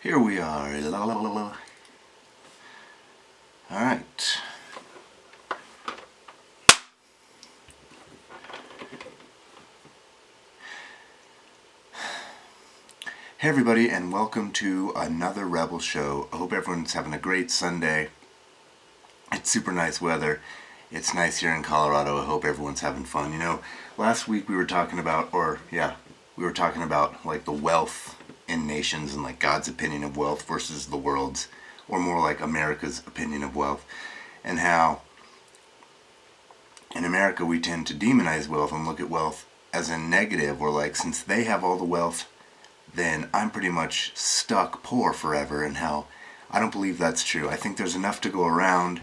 Here we are. La, la, la, la. All right. Hey everybody, and welcome to another Rebel Show. I hope everyone's having a great Sunday. It's super nice weather. It's nice here in Colorado. I hope everyone's having fun. You know, last week we were talking about, like the wealth in nations and like God's opinion of wealth versus the world's, or more like America's opinion of wealth, and how in America we tend to demonize wealth and look at wealth as a negative, or like since they have all the wealth, then I'm pretty much stuck poor forever, and how I don't believe that's true. I think there's enough to go around,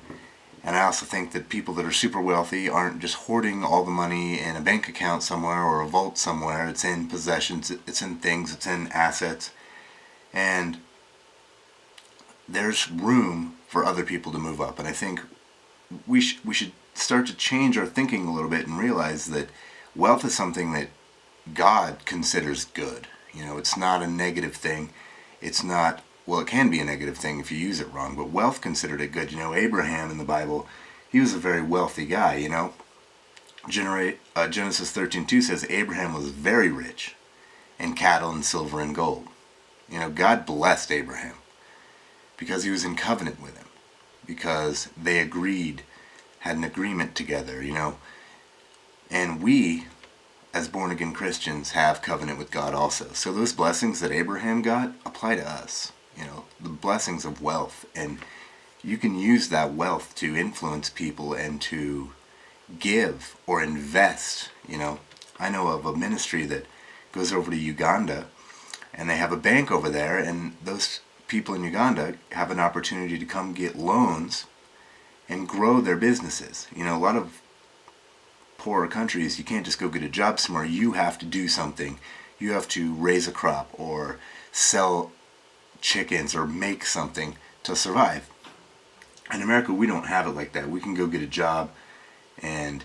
and I also think that people that are super wealthy aren't just hoarding all the money in a bank account somewhere or a vault somewhere. It's in possessions, it's in things, it's in assets, and there's room for other people to move up. And I think we should start to change our thinking a little bit and realize that wealth is something that God considers good. You know, it's not a negative thing. It's not, well, it can be a negative thing if you use it wrong, but wealth considered it good. You know, Abraham in the Bible, he was a very wealthy guy, you know. Genesis 13:2 says Abraham was very rich in cattle and silver and gold. You know, God blessed Abraham because he was in covenant with him, because they agreed, had an agreement together, you know. And we, as born-again Christians, have covenant with God also. So those blessings that Abraham got apply to us. You know, the blessings of wealth. And you can use that wealth to influence people and to give or invest. You know, I know of a ministry that goes over to Uganda, and they have a bank over there, and those people in Uganda have an opportunity to come get loans and grow their businesses. You know, a lot of poorer countries, you can't just go get a job somewhere. You have to do something. You have to raise a crop or sell chickens or make something to survive. In America, we don't have it like that. We can go get a job and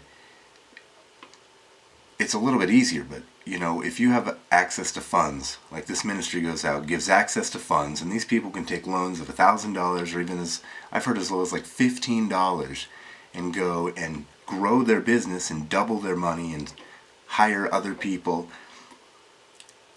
it's a little bit easier, but you know, if you have access to funds, like this ministry goes out, gives access to funds, and these people can take loans of $1,000 or even, as I've heard, as low as like $15, and go and grow their business and double their money and hire other people.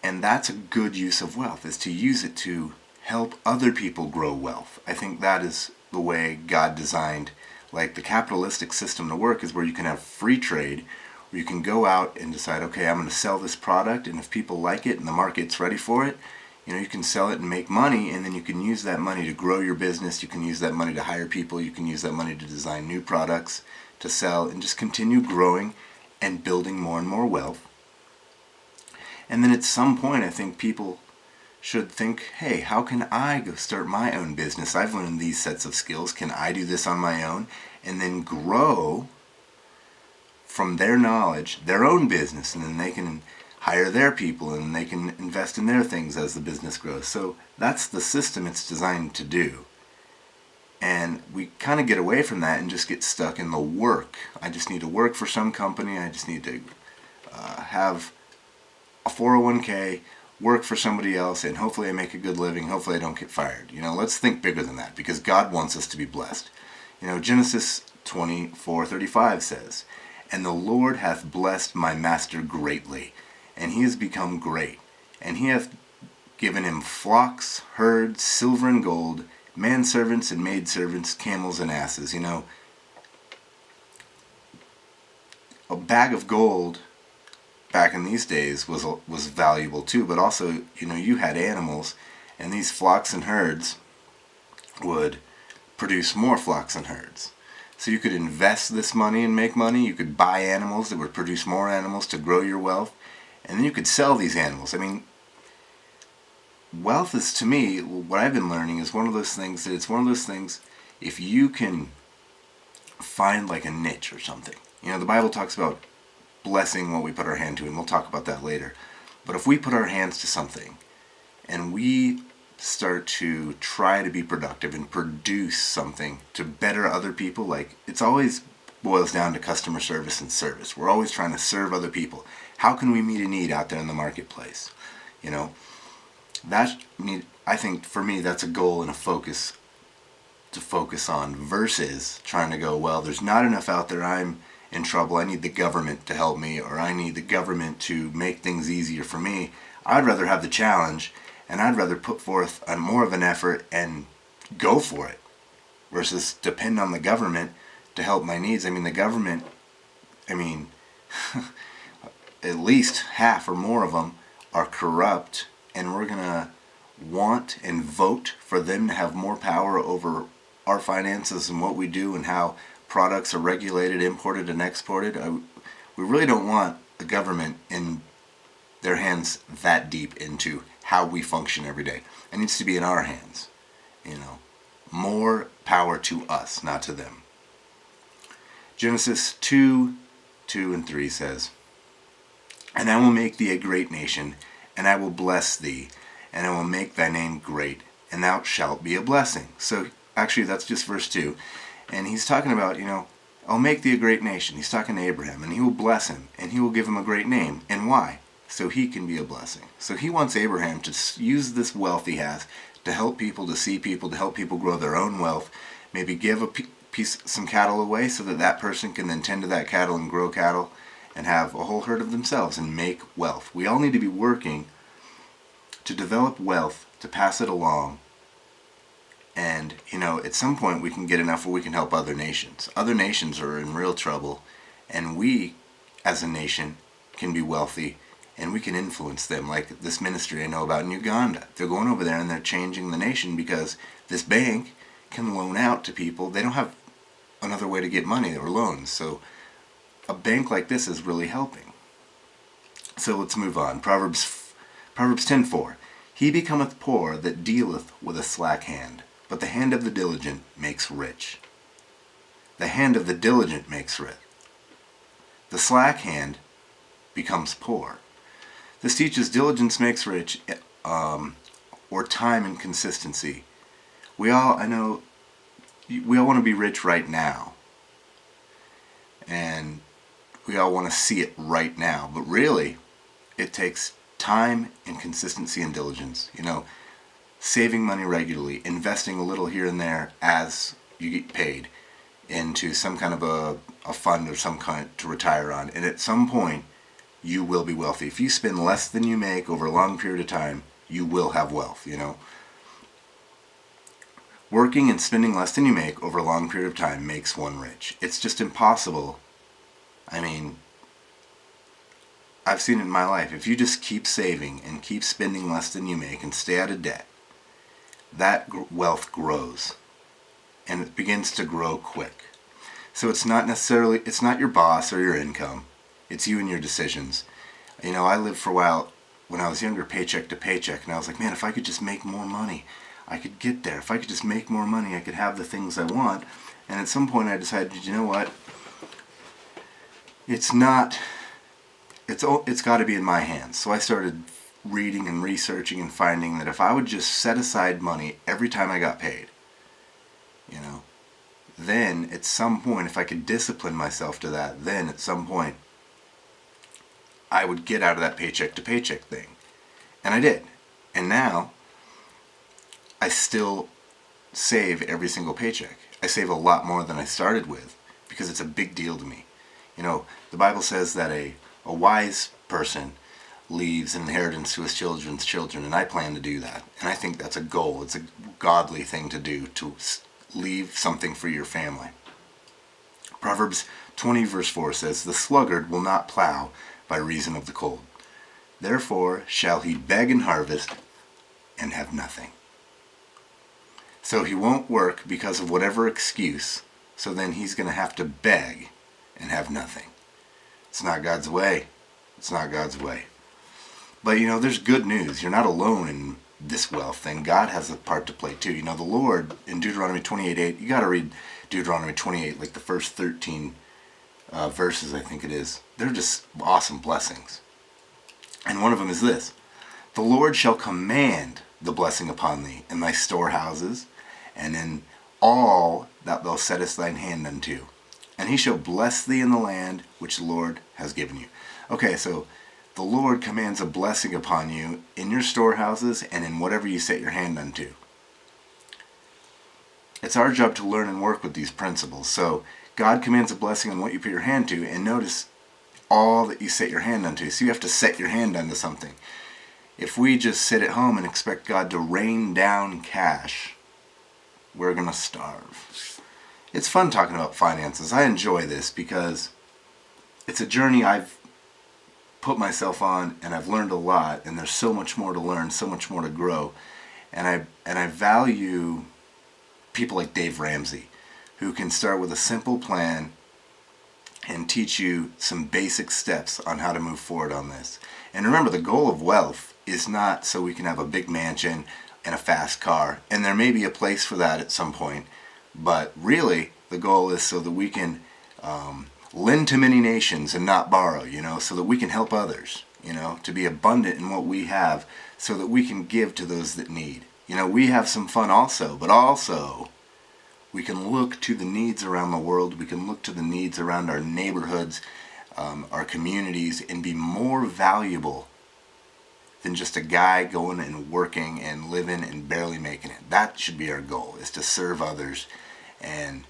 And that's a good use of wealth, is to use it to help other people grow wealth. I think that is the way God designed like the capitalistic system to work, is where you can have free trade, where you can go out and decide, okay, I'm going to sell this product, and if people like it and the market's ready for it, you know, you can sell it and make money, and then you can use that money to grow your business. You can use that money to hire people. You can use that money to design new products to sell, and just continue growing and building more and more wealth. And then at some point, I think people should think, hey, how can I go start my own business? I've learned these sets of skills. Can I do this on my own? And then grow from their knowledge their own business, and then they can hire their people and they can invest in their things as the business grows. So that's the system it's designed to do. And we kind of get away from that and just get stuck in the work. I just need to work for some company. I just need to have a 401k, work for somebody else, and hopefully I make a good living. Hopefully I don't get fired. You know, let's think bigger than that, because God wants us to be blessed. You know, Genesis 24:35 says, "And the Lord hath blessed my master greatly, and he is become great. And he hath given him flocks, herds, silver and gold, manservants and maidservants, camels and asses." You know, a bag of gold back in these days was valuable too, but also, you know, you had animals, and these flocks and herds would produce more flocks and herds. So you could invest this money and make money. You could buy animals that would produce more animals to grow your wealth, and then you could sell these animals. I mean, wealth is, to me, what I've been learning is one of those things that it's one of those things, if you can find like a niche or something. You know, the Bible talks about blessing what we put our hand to, and we'll talk about that later. But if we put our hands to something and we start to try to be productive and produce something to better other people, like, it's always boils down to customer service and service. We're always trying to serve other people. How can we meet a need out there in the marketplace? You know, I think for me that's a goal and a focus to focus on, versus trying to go, well, there's not enough out there, I'm in trouble, I need the government to help me, or I need the government to make things easier for me. I'd rather have the challenge, and I'd rather put forth more of an effort and go for it, versus depend on the government to help my needs. I mean, the government, I mean, at least half or more of them are corrupt, and we're going to want and vote for them to have more power over our finances and what we do and how products are regulated, imported, and exported. We really don't want the government in their hands that deep into how we function every day. It needs to be in our hands. More power to us, not to them. Genesis 2:2-3 says, "And I will make thee a great nation, and I will bless thee, and I will make thy name great, and thou shalt be a blessing." So actually that's just verse 2. And he's talking about, I'll make thee a great nation. He's talking to Abraham, and he will bless him, and he will give him a great name. And why? So he can be a blessing. So he wants Abraham to use this wealth he has to help people, to see people, to help people grow their own wealth. Maybe give some cattle away so that that person can then tend to that cattle and grow cattle and have a whole herd of themselves and make wealth. We all need to be working to develop wealth, to pass it along. And, at some point we can get enough where we can help other nations. Other nations are in real trouble, and we, as a nation, can be wealthy, and we can influence them. Like this ministry I know about in Uganda. They're going over there and they're changing the nation because this bank can loan out to people. They don't have another way to get money or loans. So a bank like this is really helping. So let's move on. Proverbs 10:4. "He becometh poor that dealeth with a slack hand, but the hand of the diligent makes rich." The hand of the diligent makes rich. The slack hand becomes poor. This teaches diligence makes rich, or time and consistency. We all want to be rich right now. And we all want to see it right now. But really, it takes time and consistency and diligence. Saving money regularly, investing a little here and there as you get paid into some kind of a fund or some kind to retire on. And at some point, you will be wealthy. If you spend less than you make over a long period of time, you will have wealth, Working and spending less than you make over a long period of time makes one rich. It's just impossible. I mean, I've seen it in my life. If you just keep saving and keep spending less than you make and stay out of debt, that wealth grows. And it begins to grow quick. So it's not your boss or your income. It's you and your decisions. I lived for a while when I was younger, paycheck to paycheck, and I was like, man, if I could just make more money, I could get there. If I could just make more money, I could have the things I want. And at some point I decided, you know what? It's got to be in my hands. So I started reading and researching and finding that if I would just set aside money every time I got paid, then at some point, if I could discipline myself to that, then at some point I would get out of that paycheck to paycheck thing. And I did. And now I still save every single paycheck. I save a lot more than I started with because it's a big deal to me. The Bible says that a wise person leaves an inheritance to his children's children, and I plan to do that. And I think that's a goal. It's a godly thing to do, to leave something for your family. Proverbs 20:4 says, "The sluggard will not plow by reason of the cold. Therefore shall he beg and harvest and have nothing." So he won't work because of whatever excuse, so then he's going to have to beg and have nothing. It's not God's way. It's not God's way. But there's good news. You're not alone in this wealth thing. God has a part to play too. The Lord in Deuteronomy 28:8, you got to read Deuteronomy 28, like the first 13 verses, I think it is. They're just awesome blessings. And one of them is this: "The Lord shall command the blessing upon thee in thy storehouses, and in all that thou settest thine hand unto. And he shall bless thee in the land which the Lord has given you." Okay, so the Lord commands a blessing upon you in your storehouses and in whatever you set your hand unto. It's our job to learn and work with these principles. So God commands a blessing on what you put your hand to, and notice all that you set your hand unto. So you have to set your hand unto something. If we just sit at home and expect God to rain down cash, we're going to starve. It's fun talking about finances. I enjoy this because it's a journey I've put myself on, and I've learned a lot, and there's so much more to learn, so much more to grow. And I value people like Dave Ramsey, who can start with a simple plan and teach you some basic steps on how to move forward on this. And remember, the goal of wealth is not so we can have a big mansion and a fast car, and there may be a place for that at some point, but really the goal is so that we can lend to many nations and not borrow, so that we can help others, to be abundant in what we have so that we can give to those that need. We have some fun also, but also we can look to the needs around the world. We can look to the needs around our neighborhoods, our communities, and be more valuable than just a guy going and working and living and barely making it. That should be our goal, is to serve others and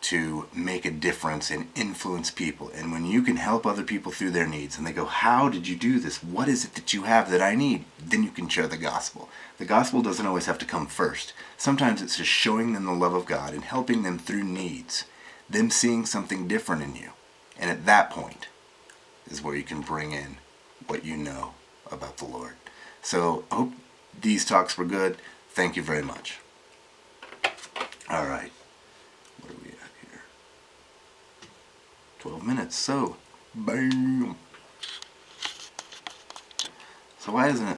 to make a difference and influence people. And when you can help other people through their needs, and they go, how did you do this? What is it that you have that I need? Then you can share the gospel. The gospel doesn't always have to come first. Sometimes it's just showing them the love of God and helping them through needs, them seeing something different in you. And at that point is where you can bring in what you know about the Lord. So I hope these talks were good. Thank you very much. All right. What are we at here? 12 minutes. So, bam. So why isn't it